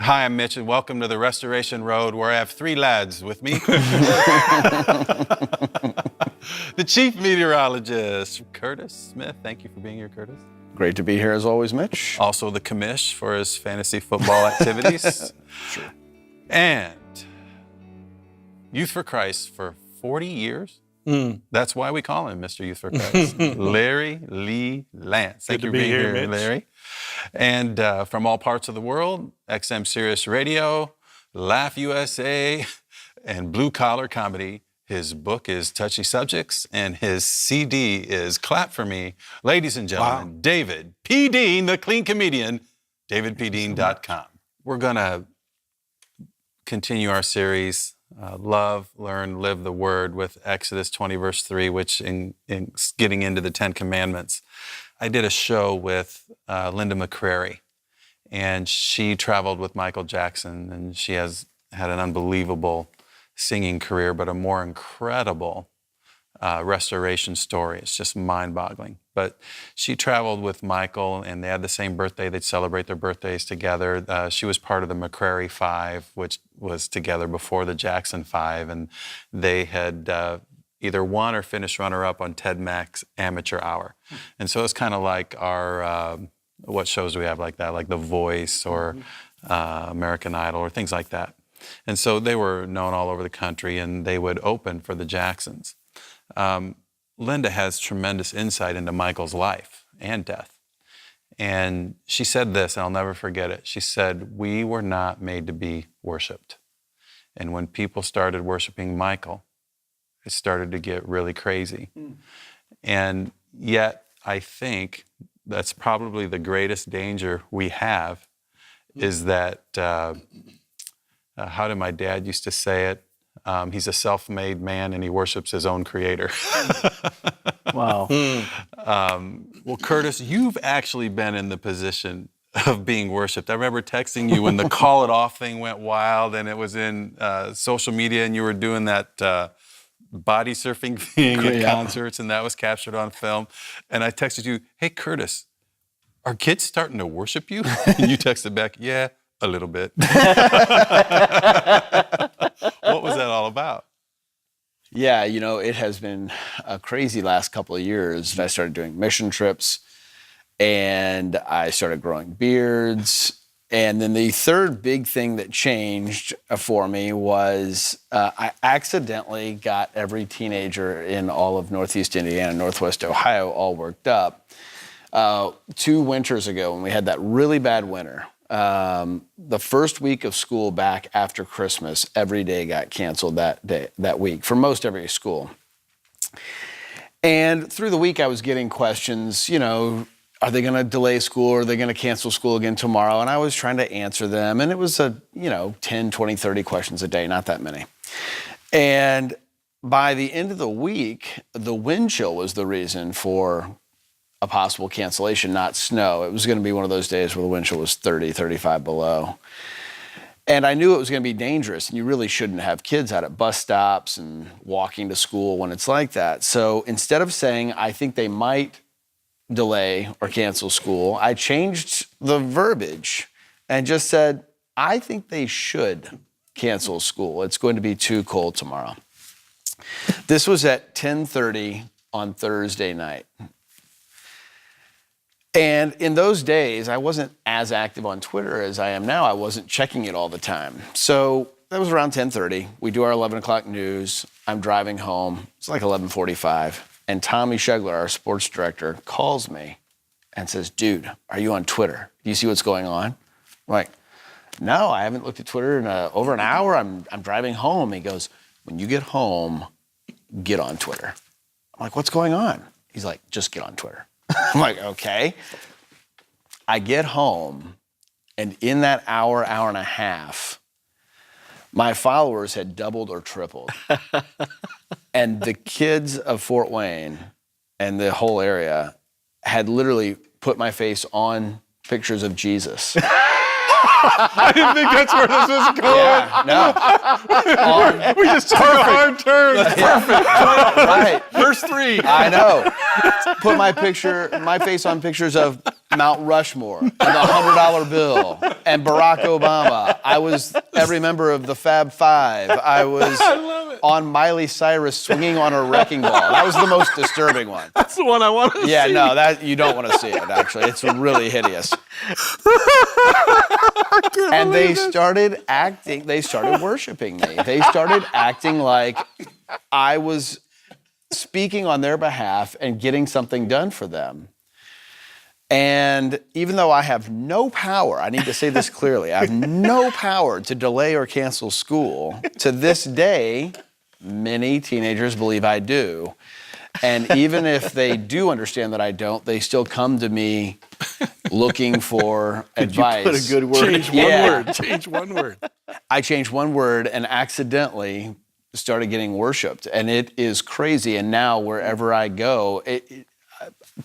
Hi, I'm Mitch, and welcome to the Restoration Road, where I have three lads with me. The chief meteorologist, Curtis Smith. Thank you for being here, Curtis. Great to be here as always, Mitch. Also the commish for his fantasy football activities. Sure. And Youth for Christ for 40 years. That's why we call him Mr. Youth for Christ. Larry Lee Lance. Thank you for being here, Mitch. Larry. And from all parts of the world, XM Sirius Radio, Laugh USA, and Blue Collar Comedy. His book is Touchy Subjects, and his CD is Clap For Me. Ladies and gentlemen, David P. Dean, the clean comedian, davidpdean.com. We're going to continue our series, Love, Learn, Live the Word, with Exodus 20, verse 3, which in getting into the 10 Commandments. I did a show with Linda McCrary, and she traveled with Michael Jackson, and she has had an unbelievable singing career, but a more incredible restoration story. It's just mind-boggling. But she traveled with Michael, and they had the same birthday. They'd celebrate their birthdays together. She was part of the McCrary Five, which was together before the Jackson Five, and they had either won or finished runner-up on Ted Mack's Amateur Hour. And so it's kind of like our, what shows do we have like that, like The Voice or American Idol or things like that. And so they were known all over the country, and they would open for the Jacksons. Linda has tremendous insight into Michael's life and death. And she said this, and I'll never forget it. She said, "We were not made to be worshiped." And when people started worshiping Michael, it started to get really crazy. And yet, I think that's probably the greatest danger we have is that, how did my dad used to say it? He's a self-made man and he worships his own creator. Wow. Well, Curtis, you've actually been in the position of being worshipped. I remember texting you when the Call It Off thing went wild and it was in social media and you were doing that body surfing thing at concerts, and that was captured on film. And I texted you, "Hey, Curtis, are kids starting to worship you?" And you texted back, "Yeah, a little bit." What was that all about? Yeah, you know, it has been a crazy last couple of years. I started doing mission trips, and I started growing beards. And then the third big thing that changed for me was I accidentally got every teenager in all of Northeast Indiana, Northwest Ohio, all worked up. 2 winters ago, when we had that really bad winter, the first week of school back after Christmas, every day got canceled that week for most every school. And through the week, I was getting questions, you know, are they going to delay school? Or are they going to cancel school again tomorrow? And I was trying to answer them. And it was 10, 20, 30 questions a day, not that many. And by the end of the week, the wind chill was the reason for a possible cancellation, not snow. It was going to be one of those days where the wind chill was 30, 35 below. And I knew it was going to be dangerous, and you really shouldn't have kids out at bus stops and walking to school when it's like that. So instead of saying, I think they might delay or cancel school, I changed the verbiage and just said, I think they should cancel school. It's going to be too cold tomorrow. This was at 10:30 on Thursday night. And in those days, I wasn't as active on Twitter as I am now. I wasn't checking it all the time. So that was around 10:30. We do our 11 o'clock news. I'm driving home. It's like 11:45. And Tommy Shugler, our sports director, calls me and says, "Dude, are you on Twitter? Do you see what's going on?" I'm like, "No, I haven't looked at Twitter in over an hour. I'm driving home." He goes, "When you get home, get on Twitter." I'm like, "What's going on?" He's like, "Just get on Twitter." I'm like, okay. I get home, and in that hour and a half, my followers had doubled or tripled. And the kids of Fort Wayne and the whole area had literally put my face on pictures of Jesus. I didn't think that's where this was going. Yeah, no. We just took a hard turn. That's perfect. Right. Verse 3. I know. Put my face on pictures of Mount Rushmore, and the $100 bill, and Barack Obama. I was every member of the Fab Five. I was on Miley Cyrus swinging on a wrecking ball. That was the most disturbing one. That's the one I want to see. Yeah, no, that you don't want to see it, actually. It's really hideous. And they started worshiping me. They started acting like I was speaking on their behalf and getting something done for them. And even though I have no power, I need to say this clearly, I have no power to delay or cancel school. To this day, many teenagers believe I do. And even if they do understand that I don't, they still come to me looking for advice. You put a good word. Change one word. Change one word. I changed one word and accidentally started getting worshipped. And it is crazy. And now wherever I go,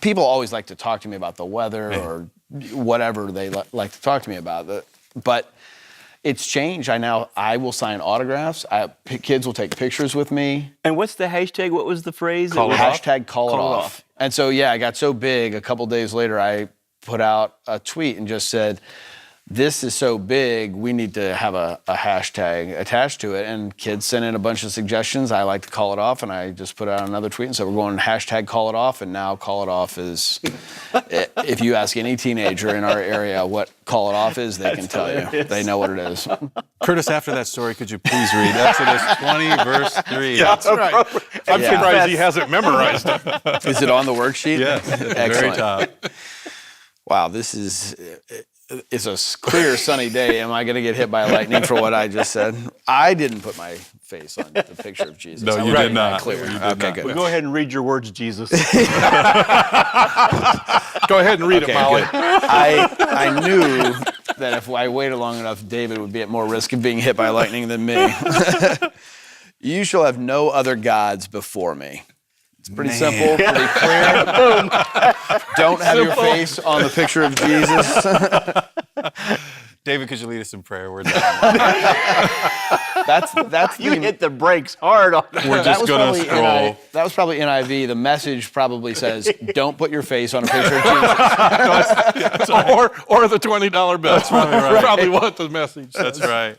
people always like to talk to me about the weather or whatever they like to talk to me about. But it's changed. I will sign autographs. Kids will take pictures with me. And what's the hashtag? What was the phrase? Hashtag call it off. And so, yeah, I got so big, a couple days later, I put out a tweet and just said, this is so big, we need to have a hashtag attached to it. And kids sent in a bunch of suggestions. I like to call it off, and I just put out another tweet and said, we're going hashtag call it off. And now call it off is, if you ask any teenager in our area what call it off is, they can tell you. They know what it is. Curtis, after that story, could you please read Exodus 20, verse 3? Yeah, that's right. I'm surprised he hasn't memorized it. Is it on the worksheet? Yes, at the very Excellent. top. Wow, this is... It's a clear, sunny day. Am I going to get hit by lightning for what I just said? I didn't put my face on the picture of Jesus. No, I you was did not. Clear. You did Okay, not. good. Well, go ahead and read your words, Jesus. Go ahead and read it, Molly. Good. I knew that if I waited long enough, David would be at more risk of being hit by lightning than me. You shall have no other gods before me. It's pretty simple, pretty clear. Don't have your face on the picture of Jesus. David, could you lead us in prayer? We're done. That's You hit the brakes hard on We're just going to scroll. That was probably NIV. The message probably says, don't put your face on a picture of Jesus. Or the $20 bill. That's probably right. Probably what the message says. That's right.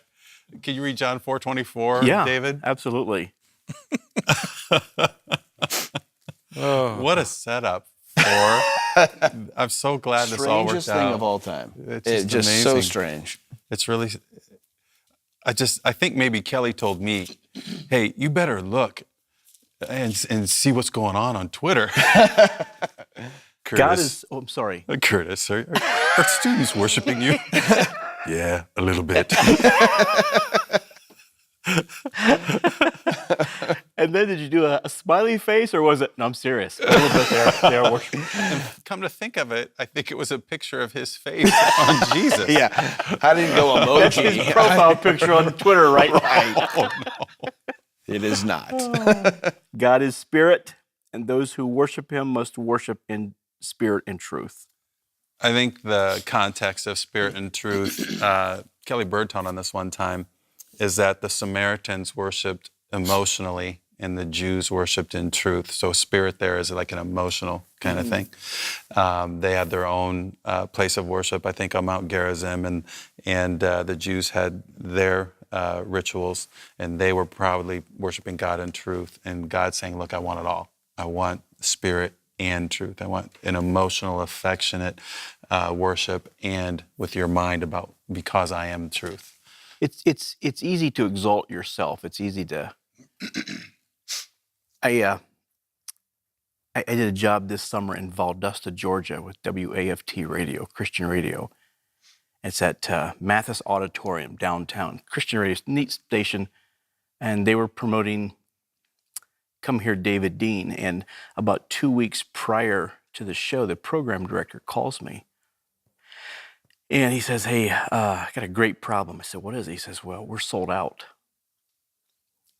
Can you read John 4:24, Yeah, David? absolutely. What a setup for... I'm so glad this all worked Strangest thing out. of all time. It's just amazing. so strange. It's really... I think maybe Kelly told me, hey, you better look and see what's going on Twitter. Curtis, God is, I'm sorry. Curtis, are students worshiping you? Yeah, a little bit. And then did you do a smiley face, or was it, no, I'm serious. A little bit they are worshiping. Come to think of it, I think it was a picture of his face on Jesus. Yeah. How did he go emoji? That's his profile picture on Twitter, right? Oh, no. It is not. God is spirit, and those who worship him must worship in spirit and truth. I think the context of spirit and truth, Kelly Bird taught on this one time, is that the Samaritans worshiped emotionally and the Jews worshiped in truth. So spirit there is like an emotional kind of thing. They had their own place of worship, I think, on Mount Gerizim, and the Jews had their rituals, and they were probably worshiping God in truth. And God saying, look, I want it all. I want spirit and truth. I want an emotional, affectionate worship, and with your mind about, because I am truth. It's easy to exalt yourself. It's easy to. I did a job this summer in Valdosta, Georgia, with WAFT radio, Christian radio. It's at Mathis Auditorium downtown, Christian radio, neat station, and they were promoting Come Hear David Dean. And about 2 weeks prior to the show, the program director calls me. And he says, hey, I got a great problem. I said, what is it? He says, well, we're sold out.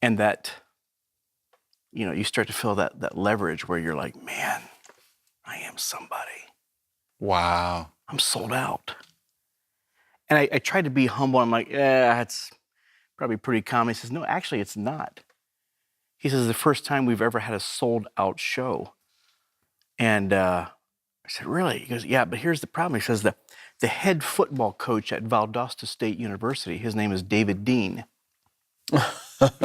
And that, you know, you start to feel that leverage where you're like, man, I am somebody. Wow. I'm sold out. And I tried to be humble. I'm like, yeah, it's probably pretty common. He says, no, actually, it's not. He says, the first time we've ever had a sold out show. And I said, really? He goes, yeah, but here's the problem. He says the head football coach at Valdosta State University, his name is David Dean.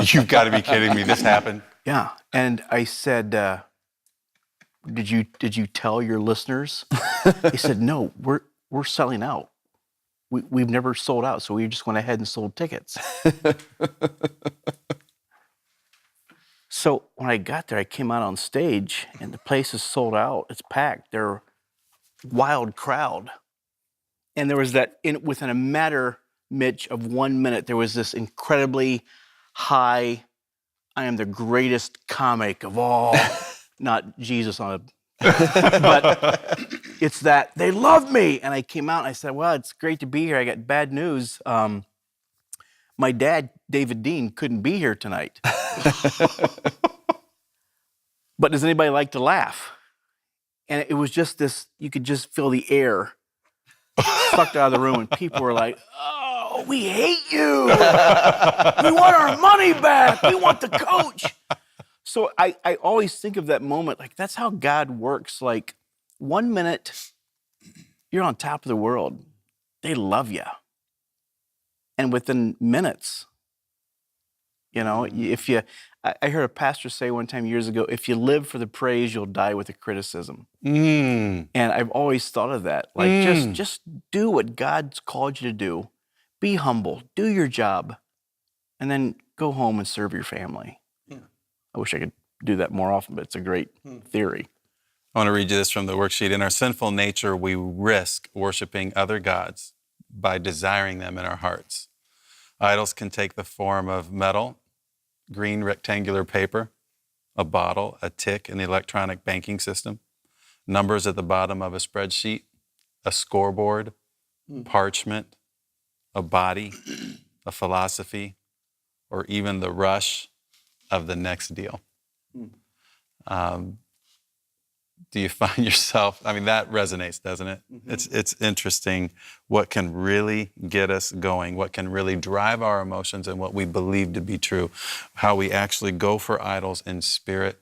You've got to be kidding me. This happened. Yeah. And I said, did you tell your listeners? He said, no, we're selling out. We've never sold out, so we just went ahead and sold tickets. So when I got there, I came out on stage, and the place is sold out. It's packed. They're a wild crowd. And there was within a matter, Mitch, of 1 minute, there was this incredibly high, I am the greatest comic of all, not Jesus on a, but it's that they love me. And I came out and I said, well, it's great to be here. I got bad news. My dad, David Dean, couldn't be here tonight. But does anybody like to laugh? And it was just this, you could just feel the air sucked out of the room, and people were like, oh, we hate you. We want our money back. We want the coach. So I always think of that moment, like that's how God works. Like 1 minute, you're on top of the world. They love you. And within minutes, I heard a pastor say one time years ago, if you live for the praise, you'll die with the criticism. And I've always thought of that. Like just do what God's called you to do. Be humble, do your job, and then go home and serve your family. Yeah. I wish I could do that more often, but it's a great theory. I want to read you this from the worksheet. In our sinful nature, we risk worshiping other gods by desiring them in our hearts. Idols can take the form of metal, green rectangular paper, a bottle, a tick in the electronic banking system, numbers at the bottom of a spreadsheet, a scoreboard, parchment, a body, a philosophy, or even the rush of the next deal. Do you find yourself, that resonates, doesn't it? Mm-hmm. It's interesting what can really get us going, what can really drive our emotions and what we believe to be true, how we actually go for idols in spirit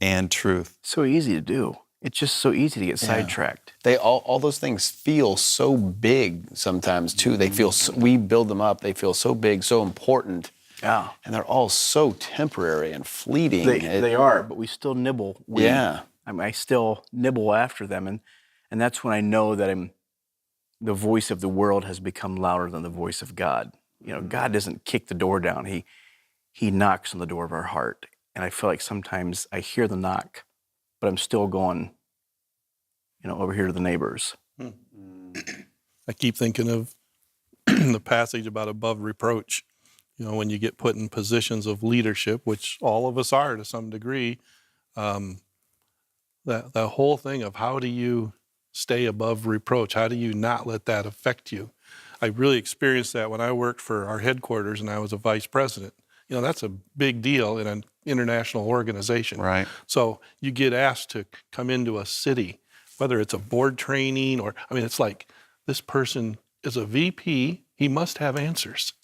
and truth. So easy to do. It's just so easy to get sidetracked. They all those things feel so big sometimes too. They feel we build them up. They feel so big, so important. Yeah. And they're all so temporary and fleeting. They are, but we still nibble. I still nibble after them, and that's when I know that the voice of the world has become louder than the voice of God. God doesn't kick the door down. He knocks on the door of our heart. And I feel like sometimes I hear the knock, but I'm still going, over here to the neighbors. I keep thinking of the passage about above reproach. When you get put in positions of leadership, which all of us are to some degree, the whole thing of how do you stay above reproach? How do you not let that affect you? I really experienced that when I worked for our headquarters and I was a vice president. That's a big deal in an international organization. Right. So you get asked to come into a city, whether it's a board training or, it's like this person is a VP, he must have answers.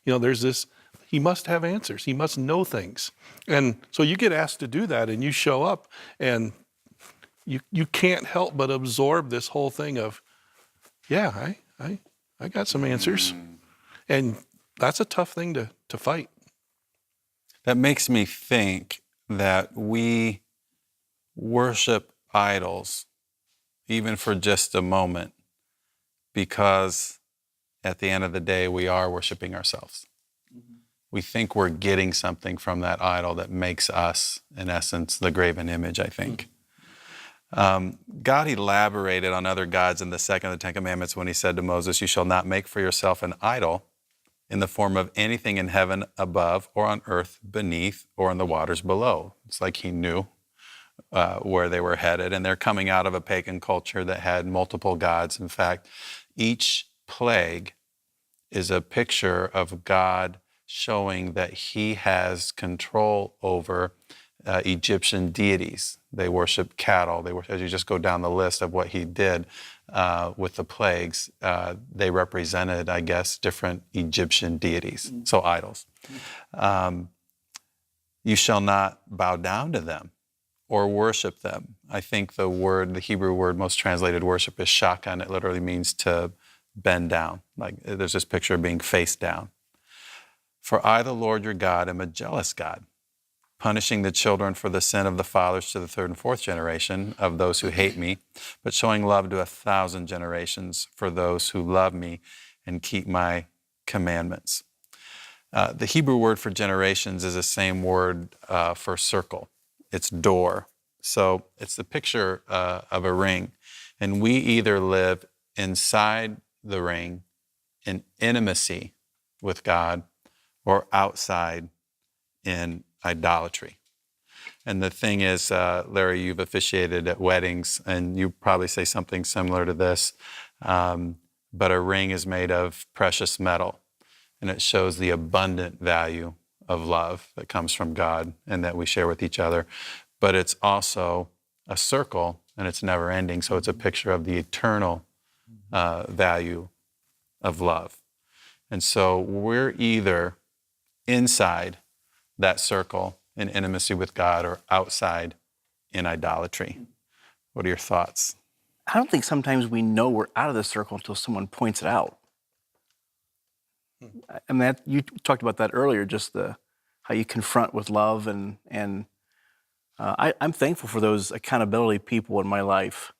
There's this, he must have answers. He must know things. And so you get asked to do that and you show up and you can't help but absorb this whole thing of, I got some answers. And that's a tough thing to fight. That makes me think that we worship idols, even for just a moment, because at the end of the day, we are worshiping ourselves. Mm-hmm. We think we're getting something from that idol that makes us, in essence, the graven image, I think. God elaborated on other gods in the second of the Ten Commandments when he said to Moses, you shall not make for yourself an idol in the form of anything in heaven above or on earth beneath or in the waters below. It's like he knew where they were headed, and they're coming out of a pagan culture that had multiple gods. In fact, each plague is a picture of God showing that he has control over Egyptian deities. They worship cattle. As you just go down the list of what he did with the plagues, they represented, I guess, different Egyptian deities, so idols. You shall not bow down to them. or worship them. I think the Hebrew word most translated worship is shakan. It literally means to bend down. Like there's this picture of being face down. For I, the Lord your God, am a jealous God, punishing the children for the sin of the fathers to the third and fourth generation of those who hate me, but showing love to 1,000 generations for those who love me and keep my commandments. The Hebrew word for generations is the same word for circle. It's door. So it's the picture of a ring. And we either live inside the ring in intimacy with God or outside in idolatry. And the thing is, Larry, you've officiated at weddings, and you probably say something similar to this, but a ring is made of precious metal, and it shows the abundant value of love that comes from God and that we share with each other. But it's also a circle, and it's never ending, so it's a picture of the eternal value of love. And so we're either inside that circle in intimacy with God or outside in idolatry. What are your thoughts? I don't think sometimes we know we're out of the circle until someone points it out. I mean, you talked about that earlier, just how you confront with love, and I'm thankful for those accountability people in my life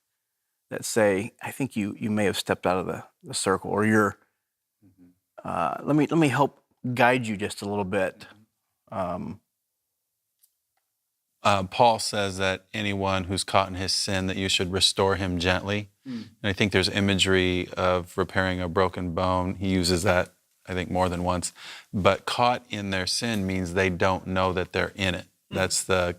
that say, I think you may have stepped out of the circle, or you're, let me help guide you just a little bit. Paul says that anyone who's caught in his sin, that you should restore him gently. And I think there's imagery of repairing a broken bone. He uses that, I think, more than once. But caught in their sin means they don't know that they're in it. That's the,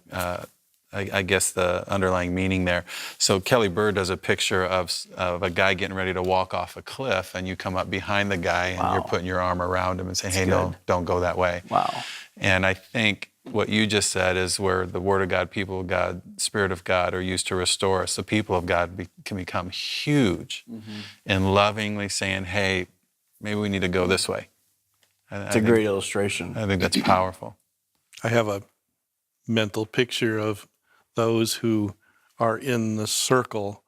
I guess, the underlying meaning there. So Kelly Bird does a picture of a guy getting ready to walk off a cliff, and you come up behind the guy and you're putting your arm around him and saying, hey, no, don't go that way. Wow. And I think what you just said is where the Word of God, people of God, Spirit of God are used to restore us. The people of God can become huge in lovingly saying, hey, maybe we need to go this way. It's a great illustration. I think that's powerful. I have a mental picture of those who are in the circle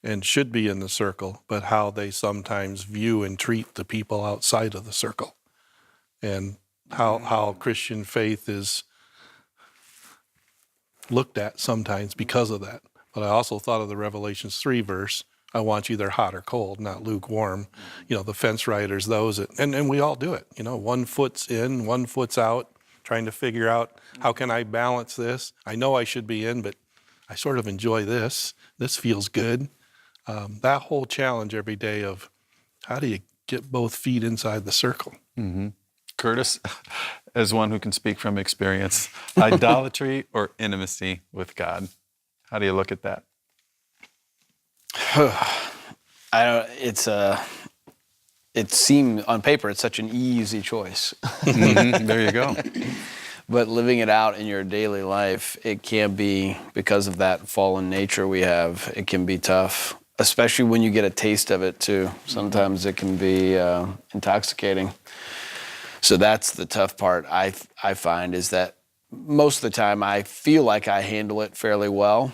and should be in the circle, but how they sometimes view and treat the people outside of the circle, and how Christian faith is looked at sometimes because of that. But I also thought of the Revelations 3 verse, I want you either hot or cold, not lukewarm. You know, the fence riders, those, and we all do it. You know, one foot's in, one foot's out, trying to figure out how can I balance this. I know I should be in, but I sort of enjoy this. This feels good. That whole challenge every day of how do you get both feet inside the circle? Mm-hmm. Curtis, as one who can speak from experience, idolatry or intimacy with God? How do you look at that? It seemed on paper it's such an easy choice. There you go. But living it out in your daily life, it can be, because of that fallen nature we have, it can be tough, especially when you get a taste of it too. Sometimes it can be intoxicating. So that's the tough part I find, is that most of the time I feel like I handle it fairly well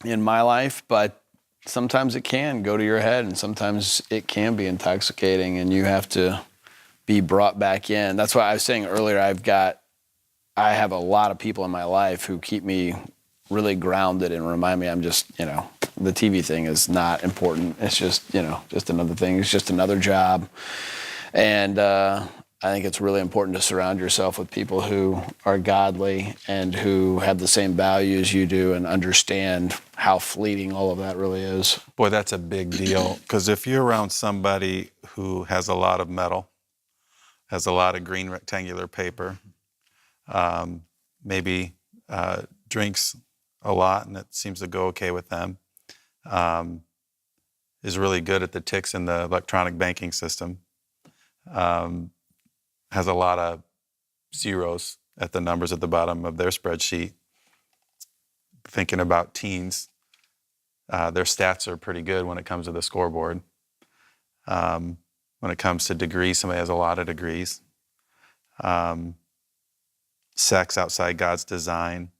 in my life, but sometimes it can go to your head, and sometimes it can be intoxicating, and you have to be brought back in. That's why I was saying earlier, I have a lot of people in my life who keep me really grounded and remind me I'm just, the TV thing is not important. It's just, just another thing. It's just another job. And I think it's really important to surround yourself with people who are godly and who have the same values you do and understand how fleeting all of that really is. Boy, that's a big deal, because if you're around somebody who has a lot of metal, has a lot of green rectangular paper, maybe drinks a lot and it seems to go okay with them, is really good at the ticks in the electronic banking system, has a lot of zeros at the numbers at the bottom of their spreadsheet. Thinking about teens, their stats are pretty good when it comes to the scoreboard. When it comes to degrees, somebody has a lot of degrees. Sex outside God's design,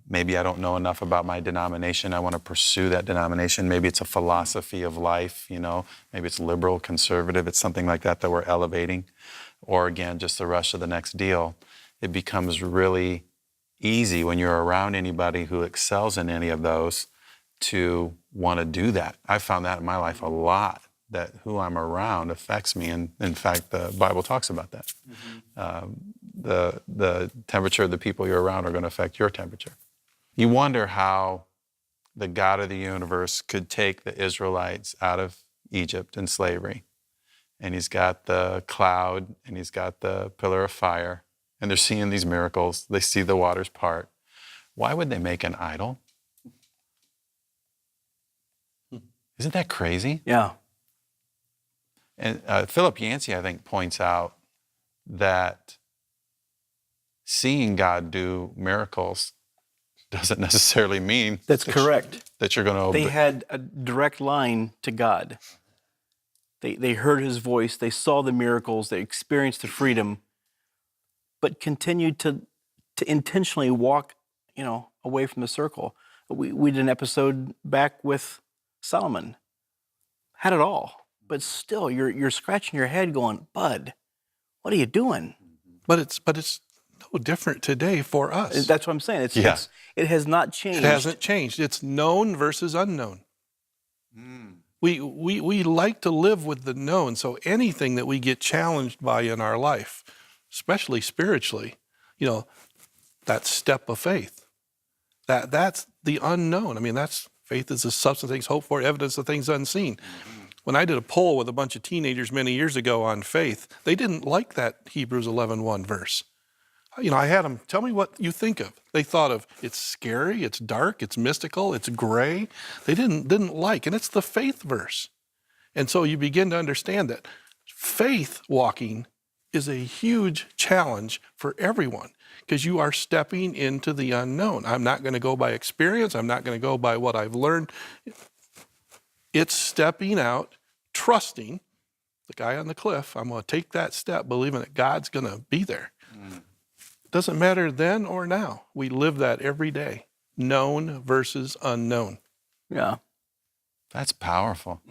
Maybe I don't know enough about my denomination. I want to pursue that denomination. Maybe it's a philosophy of life, maybe it's liberal, conservative. It's something like that we're elevating. Or again, just the rush of the next deal. It becomes really easy when you're around anybody who excels in any of those to want to do that. I've found that in my life a lot, that who I'm around affects me. And in fact, the Bible talks about that. The temperature of the people you're around are going to affect your temperature. You wonder how the God of the universe could take the Israelites out of Egypt in slavery. And he's got the cloud and he's got the pillar of fire. And they're seeing these miracles. They see the waters part. Why would they make an idol? Isn't that crazy? Yeah. And Philip Yancey, I think, points out that seeing God do miracles doesn't necessarily mean That's correct. that you're going to obey. They had a direct line to God. They heard his voice, they saw the miracles, they experienced the freedom, but continued to intentionally walk, away from the circle. We did an episode back with Solomon. Had it all, but still you're scratching your head going, Bud, what are you doing? But it's no different today for us. That's what I'm saying. It has not changed. It hasn't changed. It's known versus unknown. We like to live with the known, so anything that we get challenged by in our life, especially spiritually, that step of faith, that's the unknown. I mean, faith is the substance of things hoped for, evidence of things unseen. When I did a poll with a bunch of teenagers many years ago on faith, they didn't like that Hebrews 11:1 verse. I had them, tell me what you think of. They thought of, it's scary, it's dark, it's mystical, it's gray. They didn't like, and it's the faith verse. And so you begin to understand that faith walking is a huge challenge for everyone because you are stepping into the unknown. I'm not going to go by experience. I'm not going to go by what I've learned. It's stepping out, trusting the guy on the cliff. I'm going to take that step, believing that God's going to be there. Doesn't matter then or now. We live that every day. Known versus unknown. Yeah. That's powerful.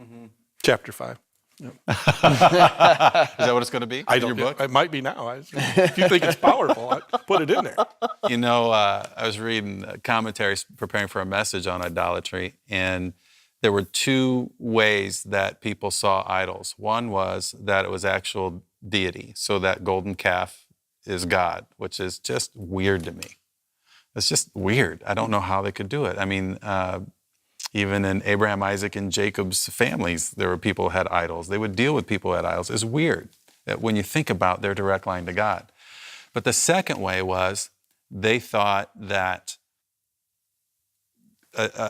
Chapter 5. Yep. Is that what it's going to be? I in don't your know. book? It might be now. If you think it's powerful, put it in there. I was reading commentaries preparing for a message on idolatry, and there were two ways that people saw idols. One was that it was actual deity, so that golden calf is God, which is just weird to me. It's just weird. I don't know how they could do it. I mean, even in Abraham, Isaac, and Jacob's families, there were people who had idols. They would deal with people who had idols. It's weird when you think about their direct line to God. But the second way was they thought that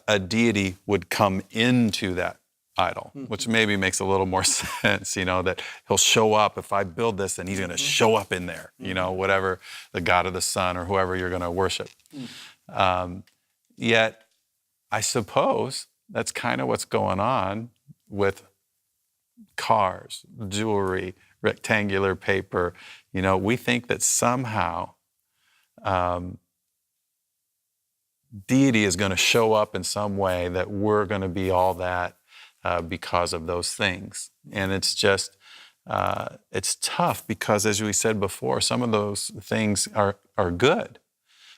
a deity would come into that idol, which maybe makes a little more sense, that he'll show up. If I build this, then he's going to show up in there, whatever, the God of the sun or whoever you're going to worship. Yet, I suppose that's kind of what's going on with cars, jewelry, rectangular paper. We think that somehow deity is going to show up in some way, that we're going to be all that because of those things. And it's just, it's tough because, as we said before, some of those things are good.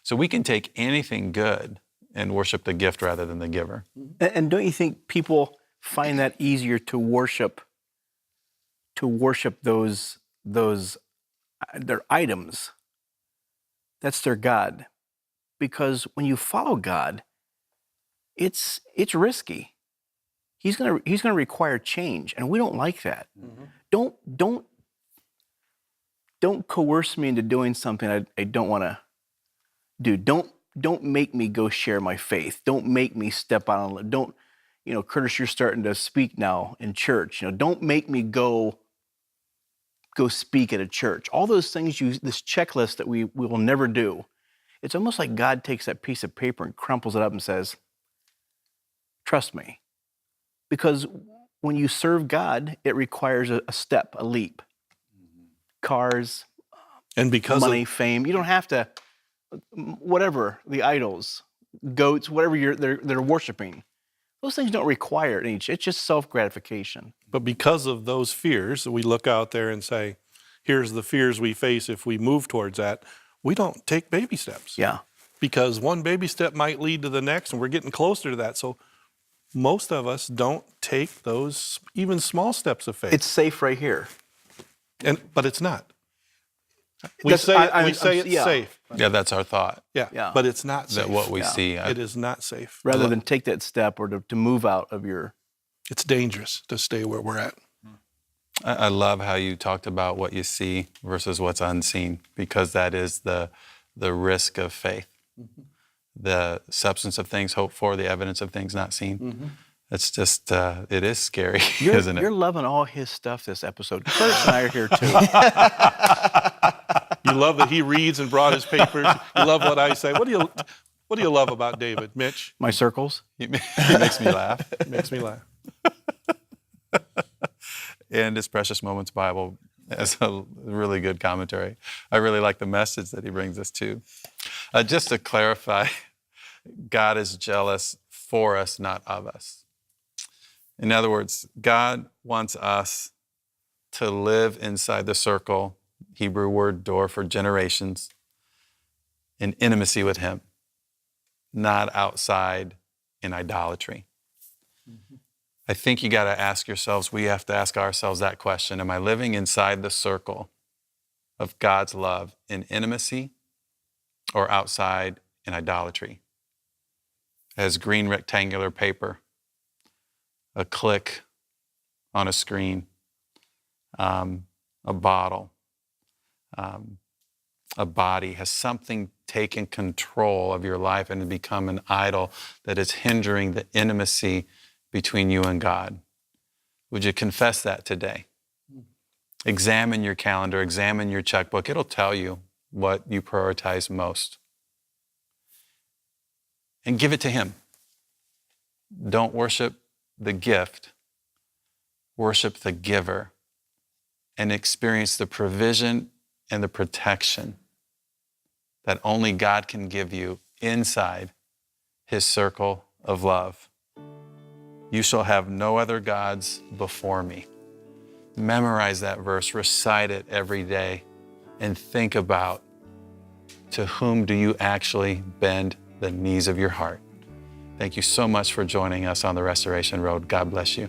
So we can take anything good and worship the gift rather than the giver. And don't you think people find that easier to worship those their items? That's their God. Because when you follow God, it's risky. He's gonna require change, and we don't like that. Don't coerce me into doing something I don't want to do. Don't make me go share my faith. Don't make me step out on. Don't, Curtis, you're starting to speak now in church. Don't make me go speak at a church. All those things, this checklist that we will never do. It's almost like God takes that piece of paper and crumples it up and says, trust me. Because when you serve God, it requires a step, a leap. Cars, and because money, fame. You don't have to, whatever, the idols, goats, whatever they're worshiping. Those things don't require any. It's just self-gratification. But because of those fears, we look out there and say, here's the fears we face if we move towards that. We don't take baby steps. Yeah. Because one baby step might lead to the next, and we're getting closer to that. So most of us don't take those even small steps of faith. It's safe right here. But it's not. We say it's yeah. safe. Yeah, that's our thought. Yeah, but it's not safe. That what we see. It is not safe. Rather than take that step or to move out of your... It's dangerous to stay where we're at. I love how you talked about what you see versus what's unseen, because that is the risk of faith. The substance of things hoped for, the evidence of things not seen. It's just, it is scary, isn't it? You're loving all his stuff this episode. Kruse and I are here too. You love that he reads and brought his papers. You love what I say. What do you love about David, Mitch? My circles. He makes me laugh. It makes me laugh. And his Precious Moments Bible has a really good commentary. I really like the message that he brings us to. Just to clarify, God is jealous for us, not of us. In other words, God wants us to live inside the circle, Hebrew word door for generations, in intimacy with him, not outside in idolatry. I think you got to ask yourselves, we have to ask ourselves that question. Am I living inside the circle of God's love in intimacy or outside in idolatry? As green rectangular paper, a click on a screen, a bottle, a body, has something taken control of your life and become an idol that is hindering the intimacy between you and God? Would you confess that today? Examine your calendar, examine your checkbook. It'll tell you what you prioritize most. And give it to him. Don't worship the gift. Worship the giver and experience the provision and the protection that only God can give you inside his circle of love. You shall have no other gods before me. Memorize that verse, recite it every day, and think about, to whom do you actually bend the knees of your heart? Thank you so much for joining us on the Restoration Road. God bless you.